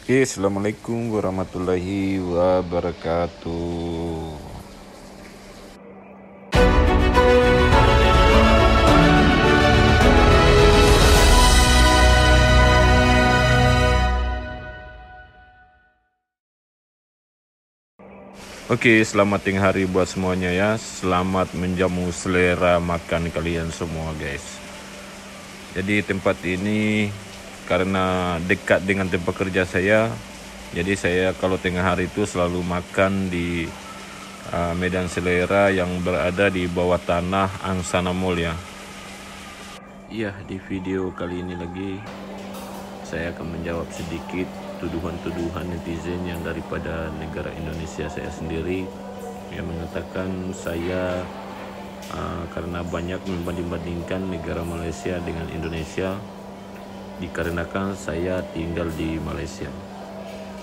Oke, assalamualaikum warahmatullahi wabarakatuh. Oke, selamat tengah hari buat semuanya ya. Selamat menjamu selera makan kalian semua guys. Jadi tempat ini karena dekat dengan tempat kerja saya, jadi saya kalau tengah hari itu selalu makan di Medan Selera yang berada di bawah tanah Angsana Mall ya. Iya, di video kali ini lagi saya akan menjawab sedikit tuduhan-tuduhan netizen yang daripada negara Indonesia saya sendiri yang mengatakan saya karena banyak membanding-bandingkan negara Malaysia dengan Indonesia dikarenakan saya tinggal di Malaysia.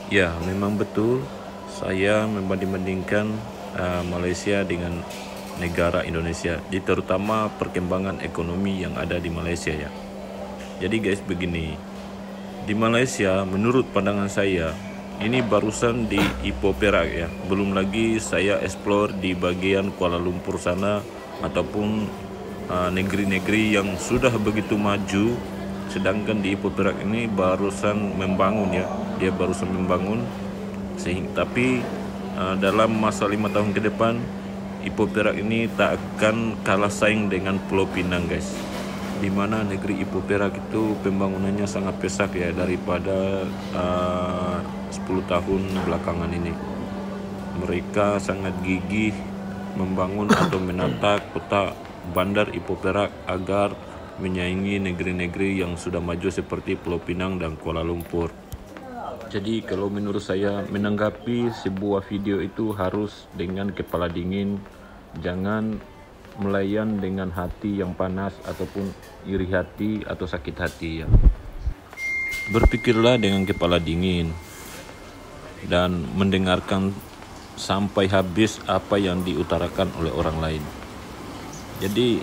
Ya, memang betul saya membanding-bandingkan Malaysia dengan negara Indonesia, terutama perkembangan ekonomi yang ada di Malaysia ya. Jadi guys, begini, di Malaysia menurut pandangan saya ini barusan di Ipoh Perak ya, belum lagi saya explore di bagian Kuala Lumpur sana ataupun negeri-negeri yang sudah begitu maju. Sedangkan di Ipoh Perak ini barusan membangun ya, dia barusan membangun tapi dalam masa 5 tahun ke depan Ipoh Perak ini tak akan kalah saing dengan Pulau Pinang guys, di mana negeri Ipoh Perak itu pembangunannya sangat pesat ya daripada 10 tahun belakangan ini. Mereka sangat gigih membangun atau menata kota bandar Ipoh Perak agar menyaingi negeri-negeri yang sudah maju seperti Pulau Pinang dan Kuala Lumpur. Jadi kalau menurut saya menanggapi sebuah video itu harus dengan kepala dingin, jangan melayan dengan hati yang panas ataupun iri hati atau sakit hati ya. Berpikirlah dengan kepala dingin dan mendengarkan sampai habis apa yang diutarakan oleh orang lain. Jadi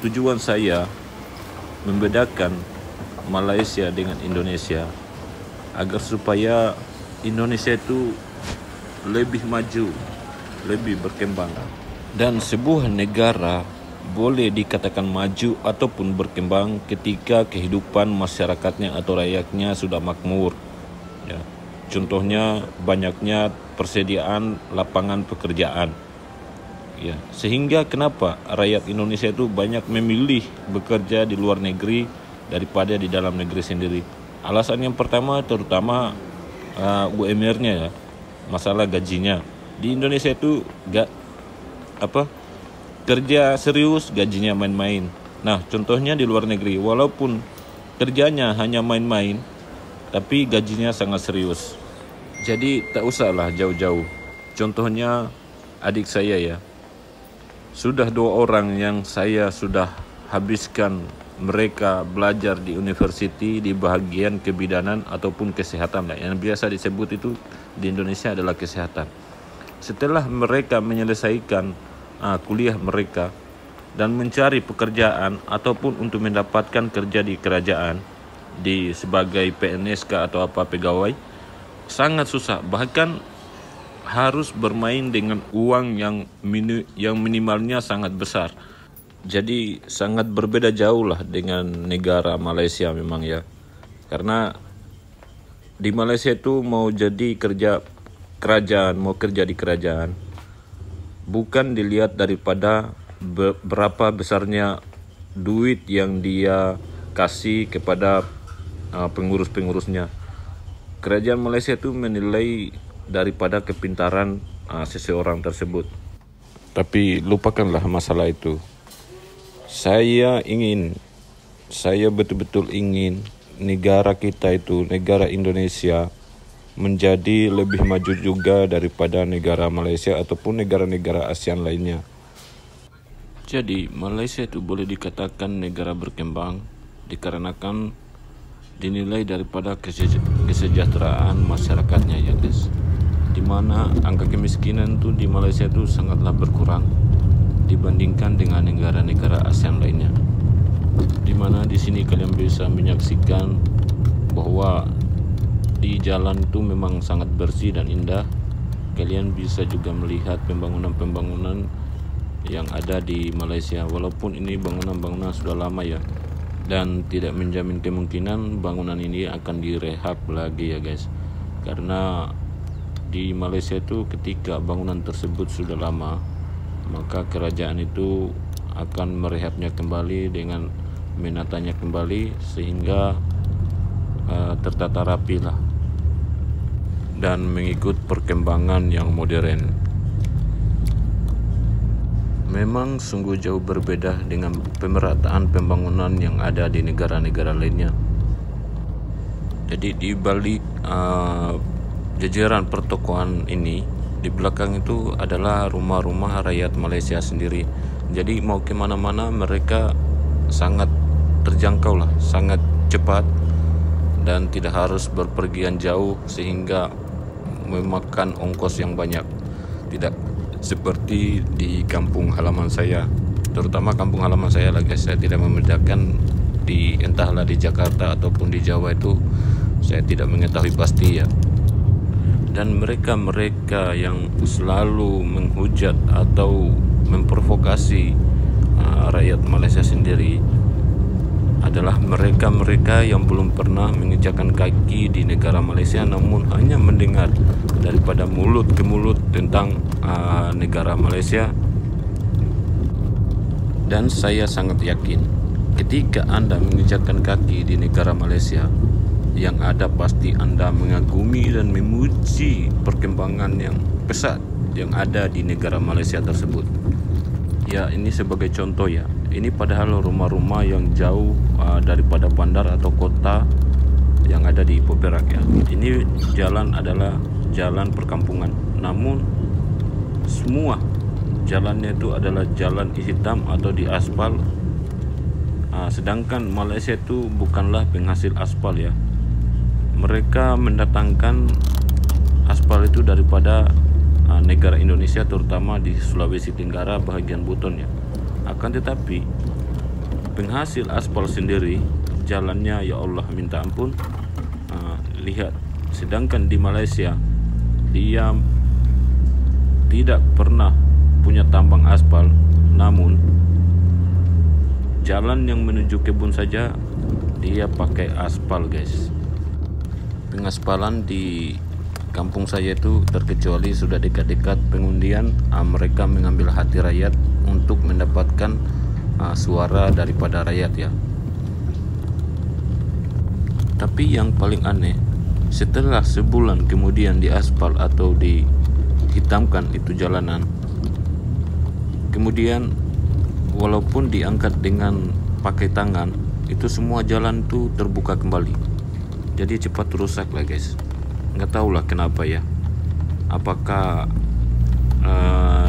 tujuan saya membedakan Malaysia dengan Indonesia agar supaya Indonesia itu lebih maju, lebih berkembang. Dan sebuah negara boleh dikatakan maju ataupun berkembang ketika kehidupan masyarakatnya atau rakyatnya sudah makmur ya. Contohnya banyaknya persediaan lapangan pekerjaan ya, sehingga kenapa rakyat Indonesia itu banyak memilih bekerja di luar negeri daripada di dalam negeri sendiri. Alasan yang pertama terutama UMR-nya ya, masalah gajinya. Di Indonesia itu kerja serius gajinya main-main. Nah, contohnya di luar negeri walaupun kerjanya hanya main-main tapi gajinya sangat serius. Jadi tak usahlah jauh-jauh. Contohnya adik saya ya, sudah 2 orang yang saya sudah habiskan mereka belajar di university di bagian kebidanan ataupun kesehatan lah, yang biasa disebut itu di Indonesia adalah kesehatan. Setelah mereka menyelesaikan kuliah mereka dan mencari pekerjaan ataupun untuk mendapatkan kerja di kerajaan sebagai PNS atau apa pegawai, sangat susah, bahkan harus bermain dengan uang yang minimalnya sangat besar. Jadi sangat berbeda jauh lah dengan negara Malaysia memang ya. Karena di Malaysia itu mau jadi kerja kerajaan, mau kerja di kerajaan, bukan dilihat daripada berapa besarnya duit yang dia kasih kepada pengurus-pengurusnya. Kerajaan Malaysia itu menilai daripada kepintaran seseorang tersebut. Tapi lupakanlah masalah itu. Saya betul-betul ingin negara kita itu, negara Indonesia, menjadi lebih maju juga daripada negara Malaysia ataupun negara-negara ASEAN lainnya. Jadi Malaysia itu boleh dikatakan negara berkembang dikarenakan dinilai daripada kesejahteraan masyarakatnya ya guys, dimana angka kemiskinan tuh di Malaysia itu sangatlah berkurang dibandingkan dengan negara-negara ASEAN lainnya, di mana ini kalian bisa menyaksikan bahwa di jalan itu memang sangat bersih dan indah. Kalian bisa juga melihat pembangunan-pembangunan yang ada di Malaysia, walaupun ini bangunan-bangunan sudah lama ya, dan tidak menjamin kemungkinan bangunan ini akan direhab lagi ya guys, karena di Malaysia itu ketika bangunan tersebut sudah lama, maka kerajaan itu akan merehabnya kembali dengan menatanya kembali sehingga tertata rapi lah dan mengikut perkembangan yang modern. Memang sungguh jauh berbeda dengan pemerataan pembangunan yang ada di negara-negara lainnya. Jadi di balik jajaran pertokoan ini, di belakang itu adalah rumah-rumah rakyat Malaysia sendiri. Jadi mau kemana-mana mereka sangat terjangkau lah, sangat cepat dan tidak harus berpergian jauh sehingga memakan ongkos yang banyak. Tidak seperti di kampung halaman saya, terutama kampung halaman saya lah guys. Saya tidak membedakan di entahlah di Jakarta ataupun di Jawa, itu saya tidak mengetahui pasti ya. Dan mereka yang selalu menghujat atau memprovokasi rakyat Malaysia sendiri adalah mereka yang belum pernah menginjakkan kaki di negara Malaysia, namun hanya mendengar daripada mulut ke mulut tentang negara Malaysia. Dan saya sangat yakin ketika Anda menginjakkan kaki di negara Malaysia, yang ada pasti Anda mengagumi dan memuji perkembangan yang pesat yang ada di negara Malaysia tersebut. Ya, ini sebagai contoh ya. Ini padahal rumah-rumah yang jauh daripada bandar atau kota yang ada di Ipoh Perak ya. Ini jalan adalah jalan perkampungan, namun semua jalannya itu adalah jalan hitam atau di aspal. Sedangkan Malaysia itu bukanlah penghasil aspal ya. Mereka mendatangkan aspal itu daripada negara Indonesia, terutama di Sulawesi Tenggara bahagian Buton ya. Akan tetapi penghasil aspal sendiri jalannya ya Allah minta ampun. Lihat, sedangkan di Malaysia dia tidak pernah punya tambang aspal, namun jalan yang menuju kebun saja dia pakai aspal guys. Pengaspalan di kampung saya itu terkecuali sudah dekat-dekat pengundian, mereka mengambil hati rakyat untuk mendapatkan suara daripada rakyat ya. Tapi yang paling aneh, setelah sebulan kemudian diaspal atau dihitamkan itu jalanan, kemudian walaupun diangkat dengan pakai tangan, itu semua jalan tuh terbuka kembali. Jadi cepat rusak lah guys. Nggak tahulah kenapa ya. Apakah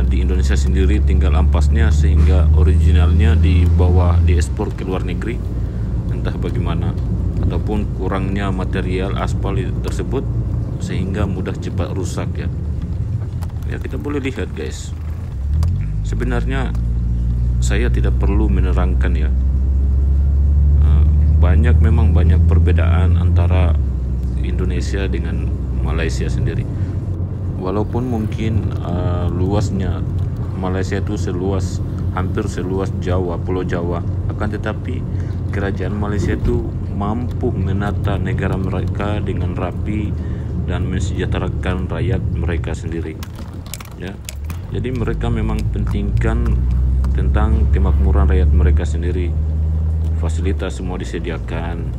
di Indonesia sendiri tinggal ampasnya sehingga originalnya diekspor ke luar negeri, entah bagaimana, ataupun kurangnya material aspal tersebut sehingga mudah cepat rusak ya. Ya kita boleh lihat guys. Sebenarnya saya tidak perlu menerangkan ya. Memang banyak perbedaan antara Indonesia dengan Malaysia sendiri. Walaupun mungkin luasnya Malaysia itu hampir seluas Jawa, Pulau Jawa, akan tetapi kerajaan Malaysia itu mampu menata negara mereka dengan rapi dan mensejahterakan rakyat mereka sendiri ya. Jadi mereka memang pentingkan tentang kemakmuran rakyat mereka sendiri. Fasilitas semua disediakan,